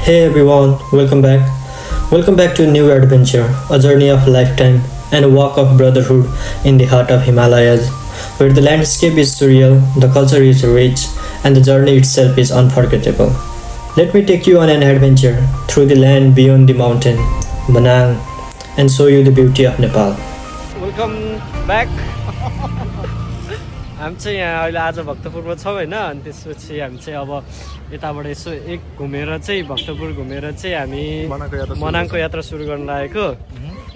Hey everyone, welcome back. Welcome back to a new adventure, a journey of a lifetime, and a walk of brotherhood in the heart of Himalayas, where the landscape is surreal, the culture is rich, and the journey itself is unforgettable. Let me take you on an adventure through the land beyond the mountain, Manang, and show you the beauty of Nepal. Welcome back. हामी चाहिँ यहाँ अहिले आज भक्तपुरमा छौँ हैन अनि त्यसपछि हामी चाहिँ अब यताबाट यसो एक घुमेर चाहिँ भक्तपुर घुमेर चाहिँ हामी मनाङको यात्रा सुरु गर्न लागेको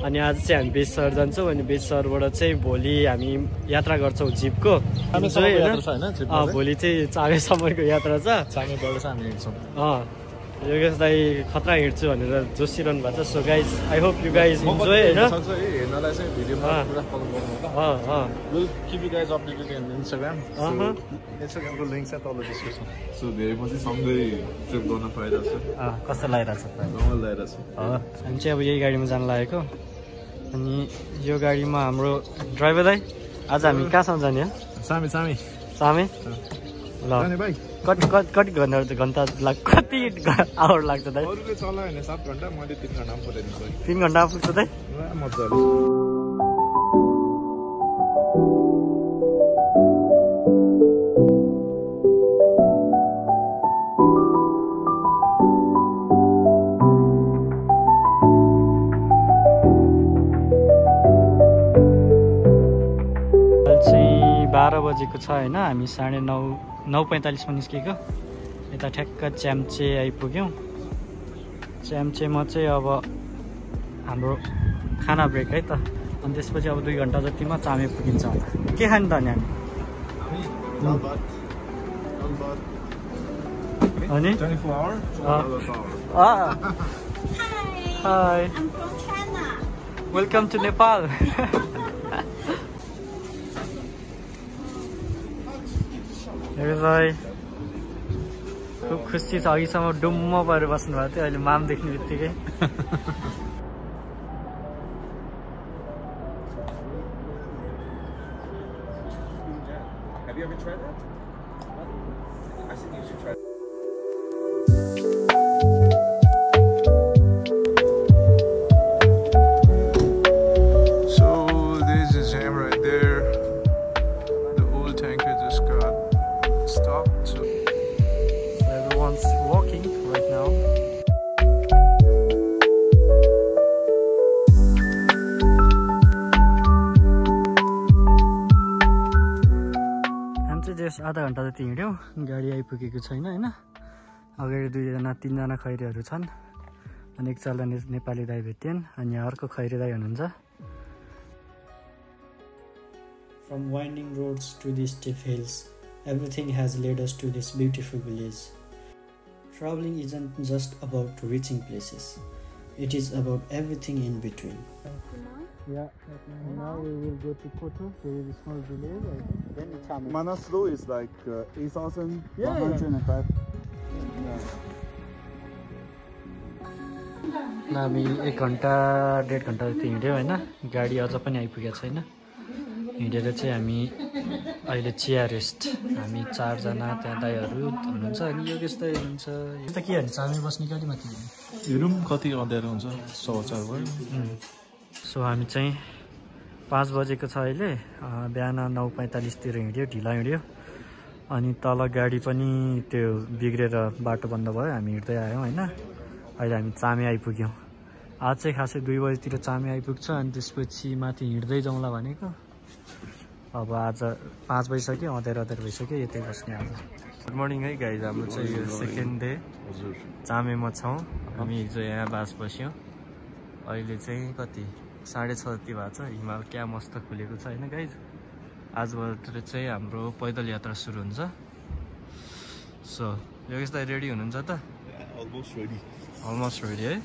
अनि आज चाहिँ हामी बेच सहर जान्छौँ अनि बेच सहरबाट चाहिँ भोलि हामी यात्रा गर्छौँ जिपको भोलि चाहिँ चामेसम्मको यात्रा छ चामेबाट चाहिँ हामी हिँड्छौँ योगेश दाई खतरा हिँड्छु भनेर जोसिरहनु भएको छ so guys I hope you guys enjoy हैन हेर्नलाई चाहिँ भिडियोमा पुरा फलो गर्नु will keep you guys updated in Instagram इन्स्टाग्रामको लिंक चाहिँ तल डिस्क्रिप्सन सो धेरै पछि सँगै ट्रिप गर्न पाइरहेछ कस्तो लागिरहेछ रमाइलो लागिरहेछ हामी चाहिँ अब यही गाडीमा जान लागेको अनि यो गाडीमा हाम्रो ड्राइभर दाइ आज हामी कहाँसम्म जाने हो सामे सामे सामे ल कति घन्टा कति आवर लाग्छ दाइ अरूले चलायो भने 7 घन्टा मैले 3 घन्टामा पुऱ्याइदिन्छु 3 घन्टामा पुग्छ दाइ मजाले चाहिँ 12 बजेको छ हैन हामी 9:45 मा निस्केको यता ठ्याक्क च्याम्चे आइपुग्यौँ च्याम्चेमा चाहिँ अब हाम्रो खाना ब्रेक है त अनि त्यसपछि अब 2 घन्टा जतिमा चामे पुगिन्छ होला के खाने त अनि हामी 24 hour Hi, I'm from China. Welcome to Nepal. खुब खुसी छ अघिसम्म डुम्म परेर बस्नु भएको थियो अहिले माम देख्ने बित्तिकै Have you ever tried that? I think you should try it. So there's a jam right there. The old tanker just got stopped. So everyone's walking right now. आधा घन्टा जति हिँड्यौँ गाडी आइपुगेको छैन हैन अगाडि 2-3जना खैरेहरू छन् अनि एकजना नेपाली दाइ भेटिएन अनि यहाँ अर्को खैरे दाइ हुनुहुन्छ From winding roads to the steep hills, everything has led us to this beautiful village. Traveling isn't just about reaching places, it is about everything in between. Yeah, now we will go to Koto, there is a small village, and then Chame. Manaslu is like 8,105. हामी 1 घन्टा 1.5 घन्टा जति हिँड्यौँ हैन गाडी अझ पनि आइपुगेको छैन हिँडेर चाहिँ हामी अहिले चिया रेस्ट हामी 4 जना त्यहाँ दाइहरू हुनुहुन्छ अनि योगेश दाइ हुनुहुन्छ यता के भन्छ हामी बस्ने गाडी माथि हेरौँ कति अँध्यारो हुन्छ 4:15 भयो सो हामी चाहिँ 5 बजेको छ अहिले बिहान 9:45 तिर हिँड्यो ढिला हिँड्यो अनि तल गाडी पनि त्यो बिग्रेर बाटो बन्द भयो हामी हिँड्दै आयौँ हैन अहिले हामी चामे आइपुग्यौँ आज चाहिँ खासै 2 बजेतिर चामे आइपुग्छ अनि त्यसपछि माथि हिँड्दै जाउँला भनेको अब आज 5 बजिसक्यो अँध्यारो भइसक्यो यतै बस्ने आज गुड मर्निङ है गाइज हाम्रो चाहिँ यो सेकेन्ड डे चामेमा छौँ हामी हिजो यहाँ बास बस्यौँ अहिले चाहिँ कति 6:30 जति भएको छ हिमाल क्या मस्त खुलेको छ हैन गाइज आजबाट चाहिँ हाम्रो पैदल यात्रा सुरु हुन्छ सो योगेश दाइ रेडी हुनुहुन्छ त अलमोस्ट रेडी है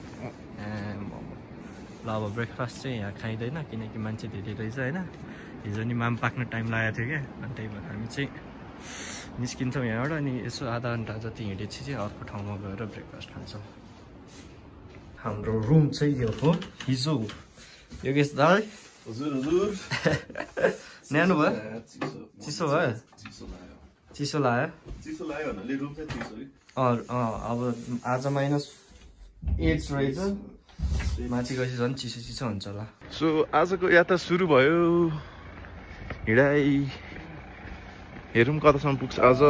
ल अब ब्रेकफास्ट चाहिँ यहाँ खाइँदैन किनकि मान्छे धेरै रहेछ हैन हिजो नि माम पाक्न टाइम लागेको थियो क्या अनि त्यही भएर हामी चाहिँ निस्किन्छौँ यहाँबाट अनि यसो आधा घन्टा जति हिँडेपछि चाहिँ अर्को ठाउँमा गएर ब्रेकफास्ट खान्छौँ हाम्रो रुम चाहिँ यो हो हिजो योगेश दाइ हजुर न्यानो भयो चिसो भयो चिसो लाग्यो चिसो लाग्यो भन्नाले रुम चाहिँ चिसो है अब आज 8 रहेछ माथि गएपछि झन् चिसो चिसो हुन्छ होला सो आजको यात्रा सुरु भयो हिँडाइ हेरौँ कतासम्म पुग्छ आज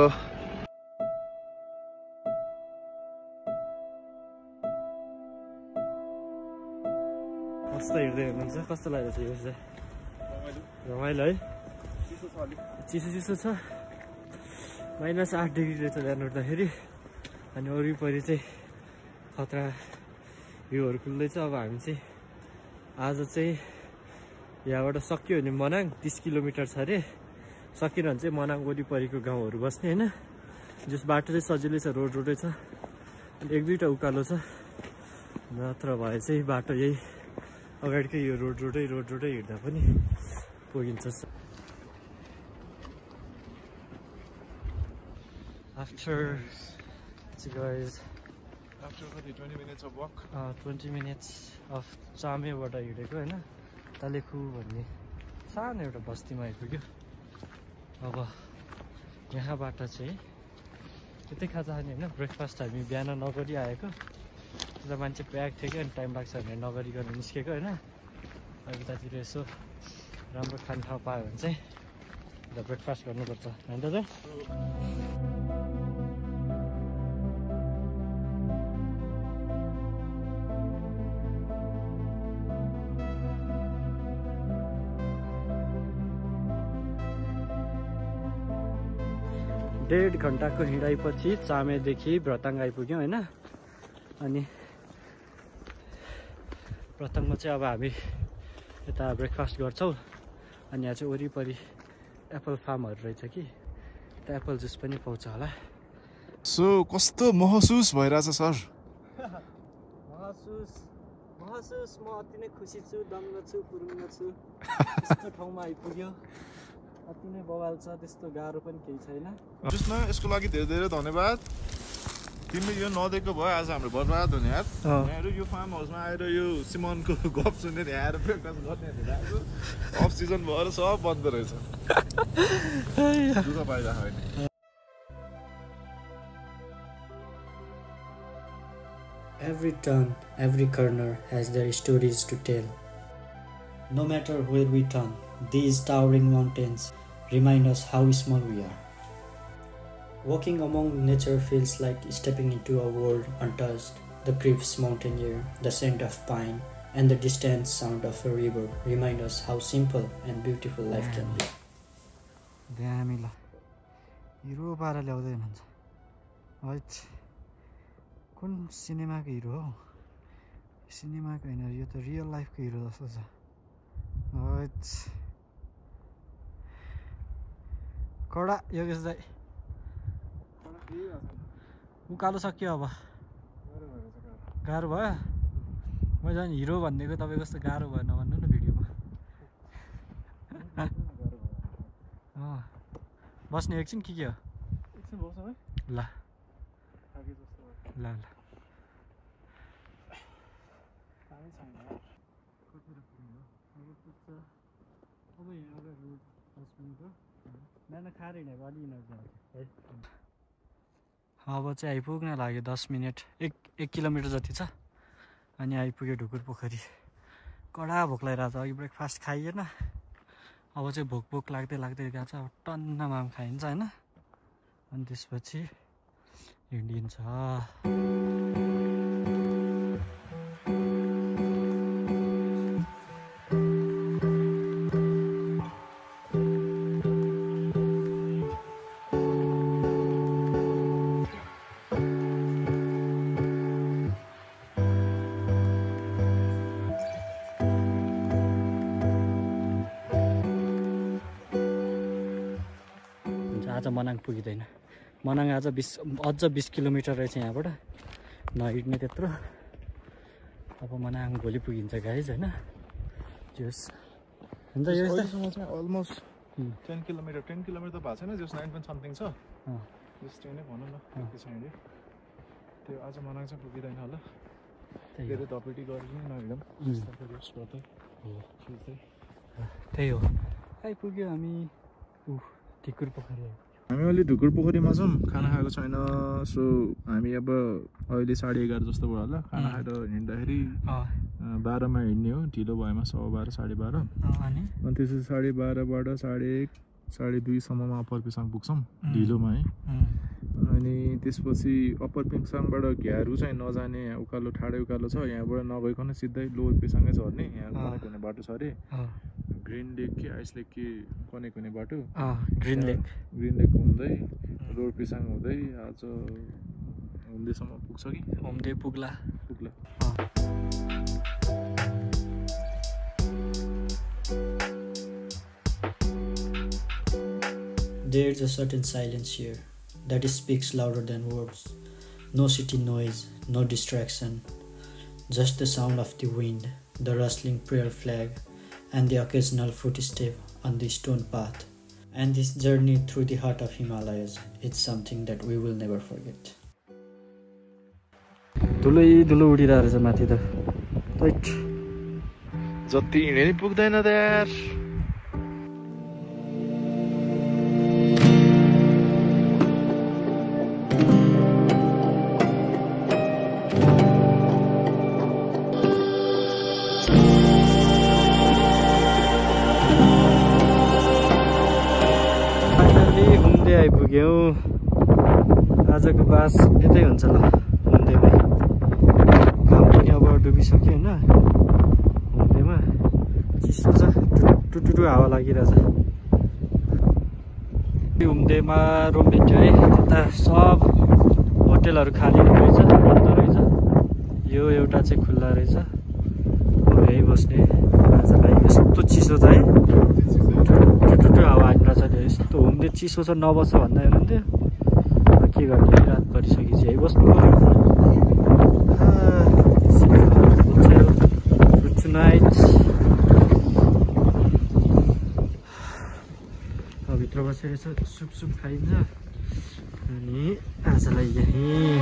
कस्तो हिँड्दै हुनुहुन्छ कस्तो लागेको छ यो चाहिँ रमाइलो है चिसो चिसो छ -8 डिग्री रहेछ बिहान उठ्दाखेरि अनि वरिपरि चाहिँ खतरा भ्यूहरू खुल्दैछ अब हामी चाहिँ आज चाहिँ यहाँबाट सक्यो भने मनाङ 30 किलोमिटर छ अरे सकिन भने चाहिँ मनाङ वरिपरिको गाउँहरू बस्ने होइन जस बाटो चाहिँ सजिलै छ रोडै छ अनि 1-2टा उकालो छ नत्र भए चाहिँ बाटो यही अगाडिकै यो रोडै हिँड्दा पनि पुगिन्छ After 20 minutes of walk 20 minutes of चामेबाट हिँडेको होइन तालेखु भन्ने सानो एउटा बस्तीमा आइपुग्यो अब यहाँबाट चाहिँ यतै खाजा खाने होइन ब्रेकफास्ट हामी बिहान नगरी आएको त्यता मान्छे प्याक थियो कि अनि टाइम लाग्छ भने नगरिकन निस्केको होइन अब उतातिर यसो राम्रो खाने ठाउँ पायो भने चाहिँ ब्रेकफास्ट गर्नुपर्छ होइन दादा डेढ घन्टाको हिँडाइपछि चामेदेखि भ्रताङ आइपुग्यौँ होइन अनि भ्रताङमा चाहिँ अब हामी यता ब्रेकफास्ट गर्छौँ अनि यहाँ चाहिँ वरिपरि एप्पल फार्महरू रहेछ कि त्यहाँ एप्पल जुस पनि पाउँछ होला सो कस्तो महसुस भइरहेछ सर महसुस म अति नै खुसी छु दङ्ग छु पुरुङ्ग छु यस्तो ठाउँमा आइपुग्यो अति नै बवाल छ त्यस्तो गाह्रो पनि केही छैन जुस न यसको लागि धेरै धेरै धन्यवाद तिमीले यो नदिएको भयो आज हाम्रो बर्बाद हुने यार यहाँहरू यो फार्म हाउसमा आएर यो सिमनको गफ सुनेर यहाँ आएर ब्रेकफास्ट गर्ने अफ सिजन भएर सब बन्द रहेछ दुःख पाइरहेको होइन Every turn, every corner has their stories to tell. No matter where we turn, these towering mountains remind us how small we are. Walking among nature feels like stepping into a world untouched. The crisp mountain air, the scent of pine, and the distant sound of a river remind us how simple and beautiful life can be. दामी ल hero पारा ल्याउँदै हुनुहुन्छ है कुन सिनेमाको hero हो सिनेमाको होइन यो त रियल लाइफको हिरो जस्तो छ कडा योगेश दाइ उकालो सक्यो अब गाह्रो भयो मैले झन् हिरो भनिदिएको तपाईँको जस्तो गाह्रो भएन भन्नु न भिडियोमा बस्ने एकछिन के हो ल ल अब चाहिँ आइपुग्न लाग्यो 10 मिनट 1 किलोमिटर जति छ अनि आइपुग्यो ढुकुर पोखरी कडा भोक लागिरहेको छ अघि ब्रेकफास्ट खाइएन अब चाहिँ भोक लाग्दै गएको छ अब टन्न माम खाइन्छ होइन अनि त्यसपछि हिँडिन्छ आज मनाङ पुगिँदैन मनाङ आज 20 किलोमिटर रहेछ यहाँबाट नहिँड्ने त्यत्रो अब मनाङ भोलि पुगिन्छ गाइज होइन जस हुन्छ यो चाहिँ अलमोस्ट 10 किलोमिटर त भएको छैन जस 9 point something छ जस्तो नै भनौँ न के छ हिँड्यो त्यो आज मनाङ चाहिँ पुगिँदैन होला धेरै धपेटी गरेर नै नहिँडौँ त्यही हो आइपुग्यो हामी ढिकुर पोखरी हामी हामी अलि ढुकुर पोखरीमा छौँ, खाना खाएको छैन। सो हामी अब अहिले 11:30 जस्तो भयो होला। खाना खाएर हिँड्दाखेरि 12मा हिँड्ने हो, ढिलो भएमा 12:15 12:30 अनि त्यसपछि 12:30बाट 1:30 1:30 सम्ममा अप्पर पेसाङ पुग्छौँ ढिलोमा है। अनि त्यसपछि अप्पर पेसाङबाट घ्यारु चाहिँ नजाने उकालो ठाडै उकालो छ, यहाँबाट नगइकन सिधै लोवर पेसाङै झर्ने। यहाँ कनेक्ट हुने बाटो छ अरे, ग्रिन लेक कि आइस लेक कि कनेक्ट हुने बाटो, ग्रिन लेक घुम्दै लोवर पेसाङ हुँदै आज होमदेसम्म पुग्छ कि होमदे पुग्ला। There's a certain silence here that speaks louder than words. No city noise, no distraction, just the sound of the wind, the rustling prayer flag, and the occasional footstep on the stone path. And this journey through the heart of Himalayas is something that we will never forget. धुलो उडिरहेको रहेछ माथि त। जति हिँडे नि पुग्दैन त यार। आइपुग्यौँ। आजको बास यतै हुन्छ ल होमदेमै। घाम पनि अब डुबिसक्यो होइन। होमदेमा चिसो छ, टुटुटु हावा लागिरहेछ। होमदेमा रुम भेट्यो है। त्यता सब होटेलहरू खाली रहेछ, बन्द रहेछ। यो एउटा चाहिँ खुल्ला रहेछ। अब यही बस्ने आजलाई। यस्तो चिसो छ है, टुटुटु हावा हानिरहेछ। यस्तो होमदे चिसो छ, नबस्छ भन्दा हेर्नुहुन्थ्यो। के गर्ने, रात परिसकेपछि यही बस्नु पर्यो। भित्र बसेर सुप खाइन्छ। अनि आजलाई यहीँ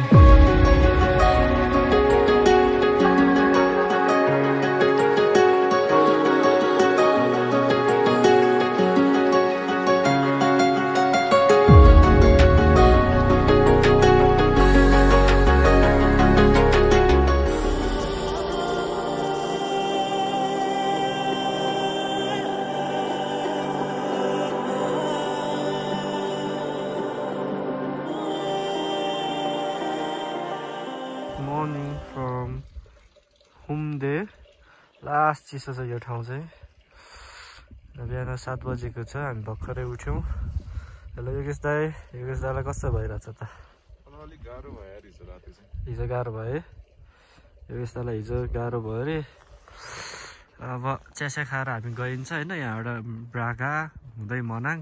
morning from होमदे। लास्ट चिसो छ यो ठाउँ चाहिँ। बिहान 7 बजेको छ, हामी भर्खरै उठ्यौँ। हेलो योगेश दाईलाई कस्तो भइरहेछ त? अलिक गाह्रो भयो यार हिजो राति चाहिँ। हिजो गाह्रो भयो है योगेश दाईलाई, हिजो गाह्रो भयो अरे। अब चिया खाएर हामी गइन्छ होइन। यहाँबाट ब्रागा हुँदै मनाङ।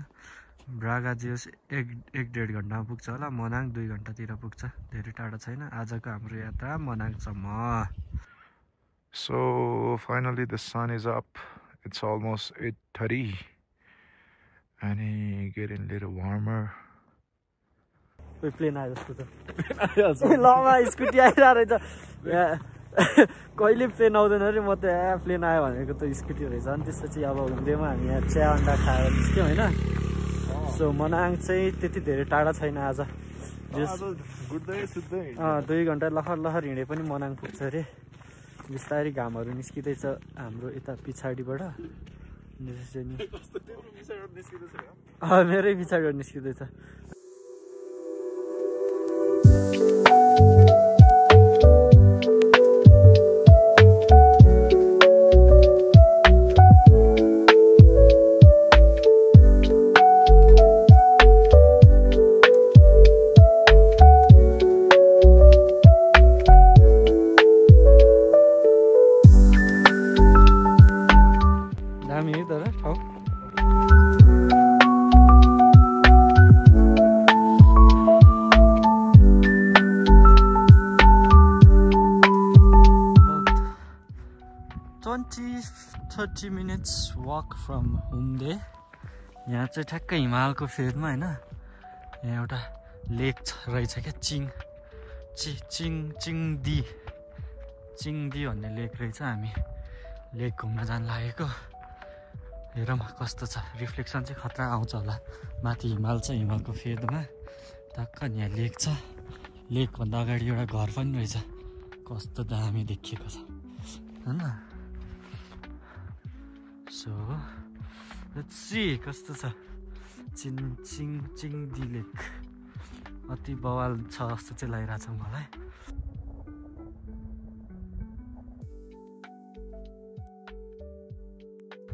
ब्रागा जियोस् 1-1.5 घन्टामा पुग्छ होला। मनाङ 2 घन्टातिर पुग्छ, धेरै टाढा छैन। आजको हाम्रो यात्रा मनाङसम्म। So finally the sun is up. It's almost 8:30 and it's getting a little warmer. कोही प्लेन आयो जस्तो त। लमा स्कुटी आइरहेको रहेछ। कहिले प्लेन आउँदैन अरे, म त प्लेन आयो भनेको त स्कुटी रहेछ। अनि त्यसपछि अब होमदेमा हामी यहाँ चिया अन्डा खाएर निस्क्यौँ होइन। सो मनाङ चाहिँ त्यति धेरै टाढा छैन आज। 2 घन्टा लखर हिँडे पनि मनाङ पुग्छ अरे। बिस्तारै घामहरू निस्किँदैछ हाम्रो यता पछाडिबाट। मेरै पछाडिबाट निस्किँदैछ। $20-30 minutes walk from होमदे। यहाँ चाहिँ ठ्याक्कै हिमालको फेदमा होइन। यहाँ एउटा लेक रहेछ क्या, चिङदी भन्ने लेक रहेछ। हामी लेक घुम्न जान लागेको। हेरौँ कस्तो छ रिफ्लेक्सन चाहिँ खतरा आउँछ होला माथि हिमाल छ हिमालको फेदमा टक्क यहाँ लेक छ लेकभन्दा अगाडि एउटा घर पनि रहेछ कस्तो दामी देखिएको छ हैन सो लेट्स सी कस्तो छ चिङदी लेक अति बवाल छ जस्तो चाहिँ लागिरहेछ मलाई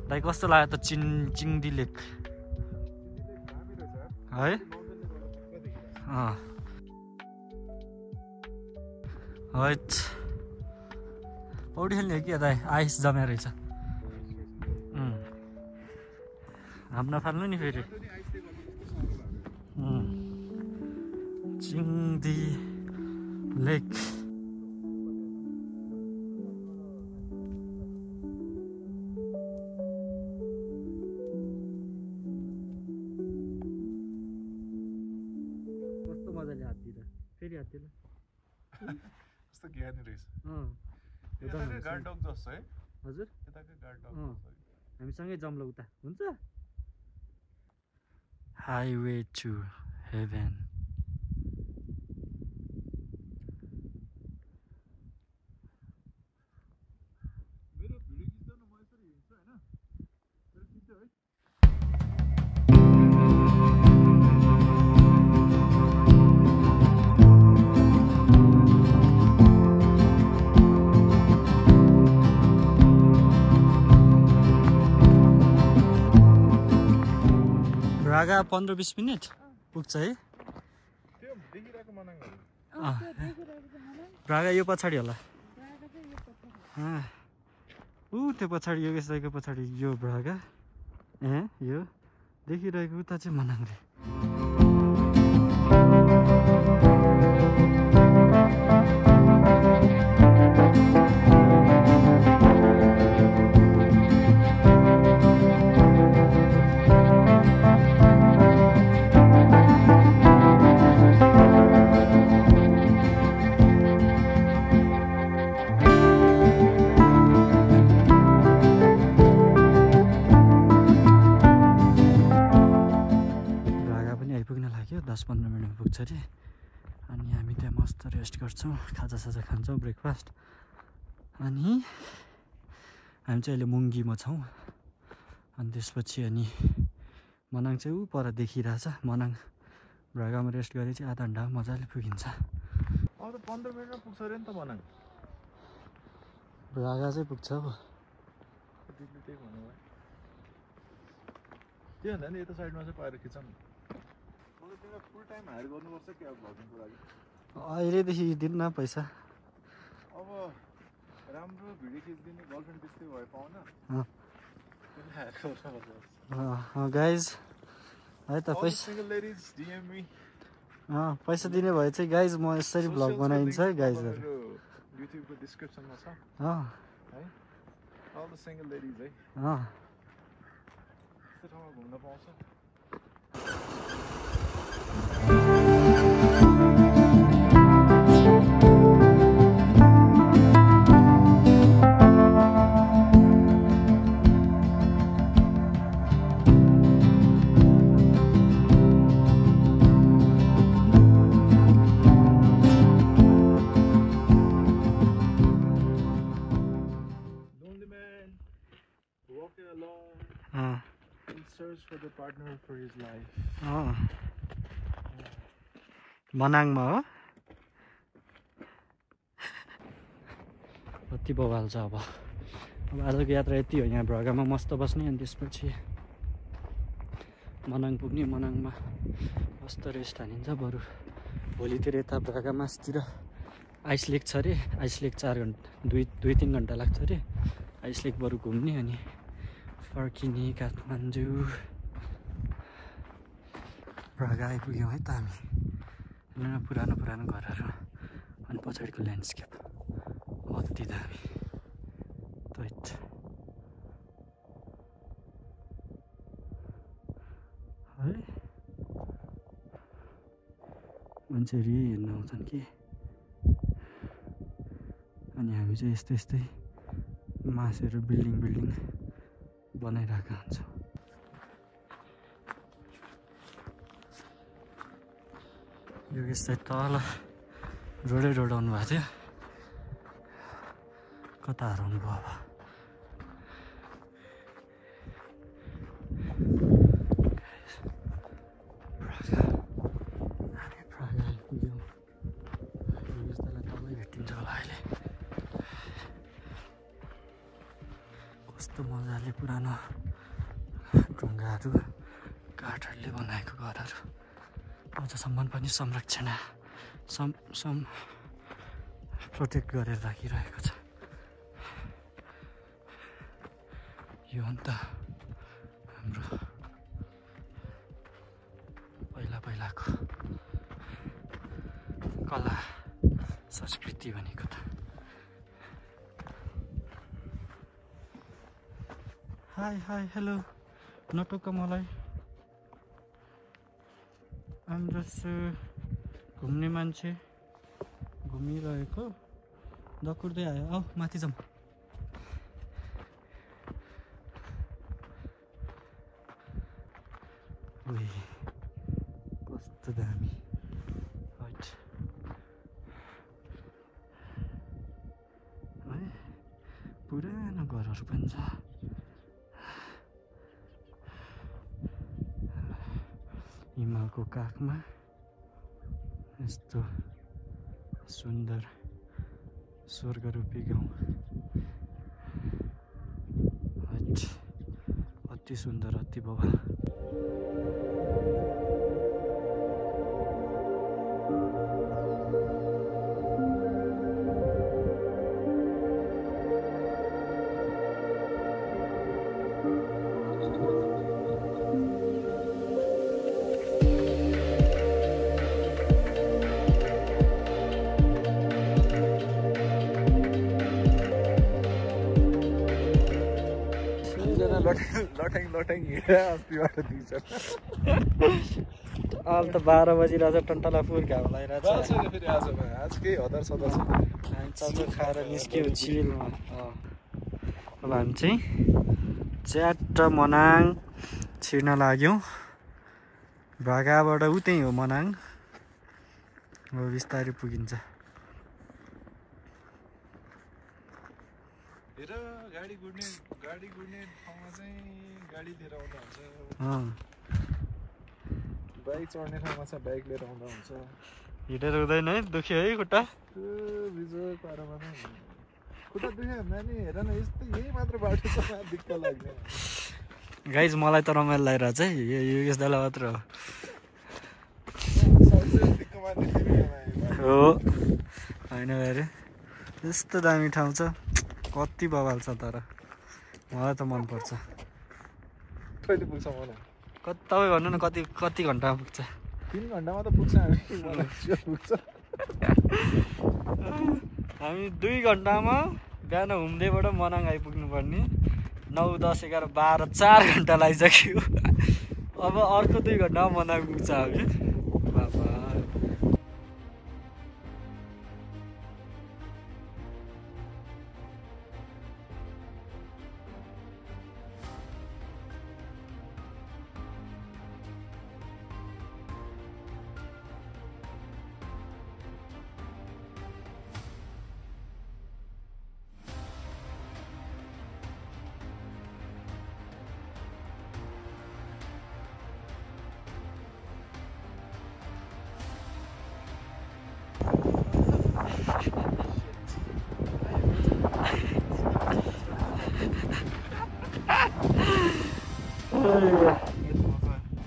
दाइ कस्तो लाग्यो त चिङदी लेक है पौडी खेल्ने हो कि दाइ आइस जम्या रहेछ हाम नफाल्नु नि फेरि चिङदी लेक कस्तो मजाले हात दिँदा फेरि हात दिँदा कस्तो ज्ञानी रहेछ गार्ड डग जस्तो है हजुर यताकै गार्ड डग हामीसँगै जम्लो उता हुन्छ हाइवे टु हेभन मेरो भिडियो खिच्दा म यसरी हिँड्छु हैन मेरो खिच्छु है रागा 15-20 मिनट पुग्छ है त्यो देखिरहेको मनाङहरु रागा यो पछाडि होला त्यो पछाडि योगेशदाइको पछाडि यो रागा यो देखिरहेको उता चाहिँ मनाङ रे आइपुग्न लाग्यो 10-15 मिनटमा पुग्छ अरे अनि हामी त्यहाँ मस्त रेस्ट गर्छौँ खाजासाजा खान्छौँ ब्रेकफास्ट अनि हामी चाहिँ अहिले मुङ्गीमा छौँ अनि त्यसपछि अनि मनाङ चाहिँ ऊ पर देखिरहेछ मनाङ भ्रागामा रेस्ट गरे चाहिँ आधा घन्टा मजाले पुगिन्छ अब त 15 मिनेटमा पुग्छ अरे नि त मनाङ भ्रागा चाहिँ पुग्छ अब दिदीले त्यही भन्नुभयो त्यो भन्दा नि यता साइडमा चाहिँ पाएर खिचौँ फुल टाइम हायर गर्नुपर्छ क्या भ्लगिङको लागि अहिलेदेखि दिन्न पैसा अब राम्रो भिडियो खिचिदिने गर्लफ्रेन्ड त्यस्तै भए पाउन गाइज है त पैसा दिने भए चाहिँ गाइज म यसरी भ्लग बनाइन्छ है गाइजहरू युट्युबको डिस्क्रिप्सनमा छ है अल द सिंगल लेडिज है यस्तो ठाउँमा घुम्न पाउँछ for the partner for his life. मनाङमा हो कति बवाल छ अब आजको यात्रा यति हो यहाँ भ्रगामा मस्त बस्ने अनि त्यसपछि मनाङ पुग्ने मनाङमा मस्त रेस्ट हानिन्छ बरु भोलितिर यता भ्रगा मासतिर आइस लेक छ अरे आइस लेक 4 घन्टा 2-3 घन्टा लाग्छ अरे आइस लेक बरु घुम्ने अनि फर्किने काठमाडौँ भ्रगा आइपुग्यौँ है त हामी पुरानो घरहरू अनि पछाडिको ल्यान्डस्केप अति दामी तैट है मान्छेहरू हेर्न आउँछन् कि अनि हामी चाहिँ यस्तै मासेर बिल्डिङ बनाइरहेका हुन्छौँ योगेश चाहिँ तल रोडै रोडाउनु भएको थियो कता हराउनु भयो अब कस्तो मजाले पुरानो ढुङ्गाहरू काठहरूले बनाएको घरहरू अझसम्म पनि संरक्षण प्रोटेक्ट गरेर राखिरहेको छ यो अन्त हाम्रो पहिलाको कला संस्कृति भनेको त हाई हेलो नटोक मलाई घुम्ने मान्छे घुमिरहेको दकुर्दै आयो औ माथि जाउँ कस्तो दामी पुरानो घरहरू पनि छ हिमालको काखमा यस्तो सुन्दर स्वर्गरूपी गाउँ अति सुन्दर अति भव्य लटाङ हिँडेर अस्तिबाट दिन्छ अहिले त 12 बजिरहेछ टन्टला पुर घाम लागिरहेछ फेरि आज केही हतार सतार छ हामी चाउचाउ खाएर निस्क्यौँ चिलमा अब हामी चाहिँ च्याट्ट मनाङ छिर्न लाग्यौँ भागाबाट उतै हो मनाङ अब बिस्तारै पुगिन्छ गाडी गुड्ने ठाउँमा चाहिँ गाडी लिएर आउँदा हुन्छ बाइक चढ्ने ठाउँमा चाहिँ बाइक लिएर आउँदा हुन्छ हिँडेर हुँदैन है दुख्यो है खुट्टा बिजोग पारामा खुट्टा दुख्यो नानी हेर न यस्तो यही मात्र बाटो छ दिक्क लाग्ने गाइज मलाई त रमाइलो लागिरहेछ है यो यसलाई मात्र हो होइन अरे यस्तो दामी ठाउँ छ कति बवाल छ तर मलाई त मनपर्छ कहिले पुग्छ मलाई तपाईँ भन्नु न कति घन्टामा पुग्छ 3 घन्टामा त पुग्छ हामी 2 घन्टामा बिहान हुम्देबाट मनाङ आइपुग्नु पर्ने 9, 10, 11, 12, 4 घन्टा लागिसक्यो अब अर्को 2 घन्टामा मनाङ पुग्छ हामी बाबा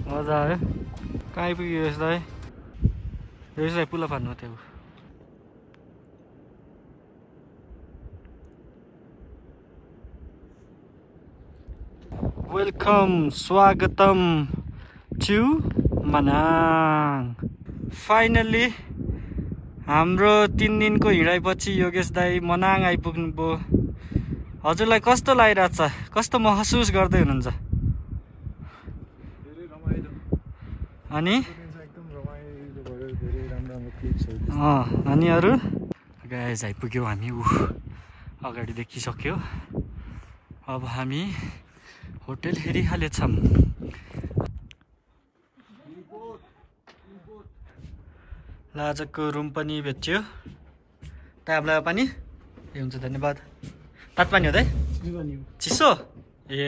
मजा आयो कहाँ आइपुग्यो यसलाई पुला फान्नु थियो वेलकम स्वागतम टु मनाङ फाइनली हाम्रो 3 दिनको हिँडाइपछि योगेश दाई मनाङ आइपुग्नु भयो हजुरलाई कस्तो लागिरहेछ कस्तो महसुस गर्दै हुनुहुन्छ अनि अनि अरू गाइस आइपुग्यो हामी अगाडि देखिसक्यो अब हामी होटल हेरिहालेछौँ ल आजको रुम पनि भेट्यो ट्याबलाई पानी ए हुन्छ धन्यवाद तातो पानी हो त चिसो ए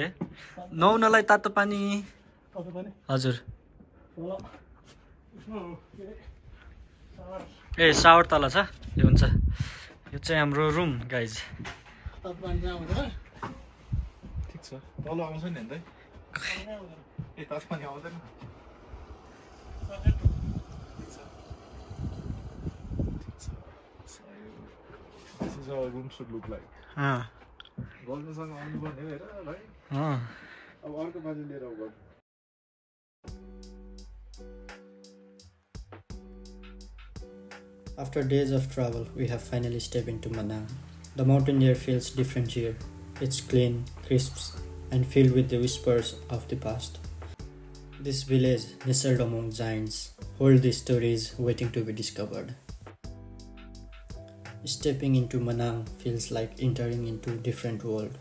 नुहाउनलाई तातो पानी हजुर ए सावर तल छ यो हुन्छ यो चाहिँ हाम्रो रुम गाइज ठिक छ तल आउँछ नि अन्त ए तातो पानी आउँदैन This is how a room should look like. गर्नुसँग आउनुपर्ने हो हेर भाइ अब अर्को बाजे लिएर आऊ गर्नु After days of travel, we have finally stepped into Manang. The mountain air feels different here. It's clean, crisp, and filled with the whispers of the past. This village, nestled among giants, holds the stories waiting to be discovered. Stepping into Manang feels like entering into a different world.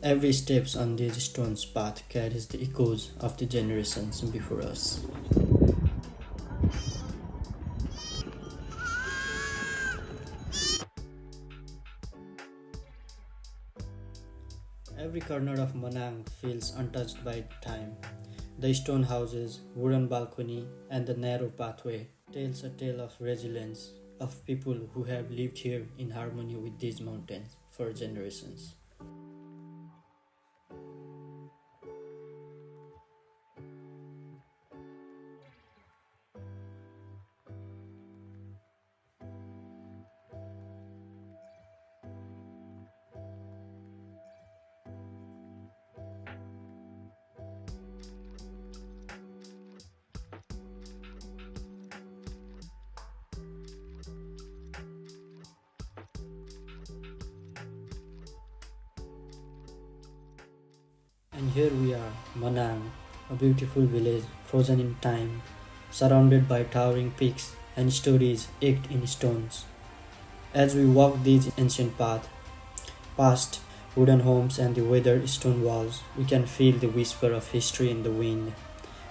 Every step on this stone's path carries the echoes of the generations before us. Every corner of Manang feels untouched by time. The stone houses, wooden balcony, and the narrow pathway tells a tale of resilience, of people who have lived here in harmony with these mountains for generations. And here we are, Manang, a beautiful village frozen in time, surrounded by towering peaks and stories etched in stones. As we walk these ancient paths, past wooden homes and the weathered stone walls, we can feel the whisper of history in the wind.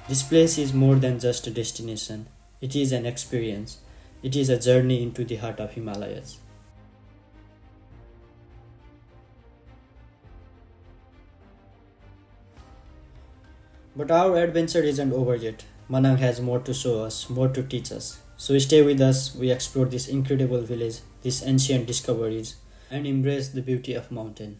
This place is more than just a destination. It is an experience. It is a journey into the heart of Himalayas. But our adventure isn't over yet. Manang has more to show us, more to teach us. So stay with us, we explore this incredible village, these ancient discoveries, and embrace the beauty of mountain.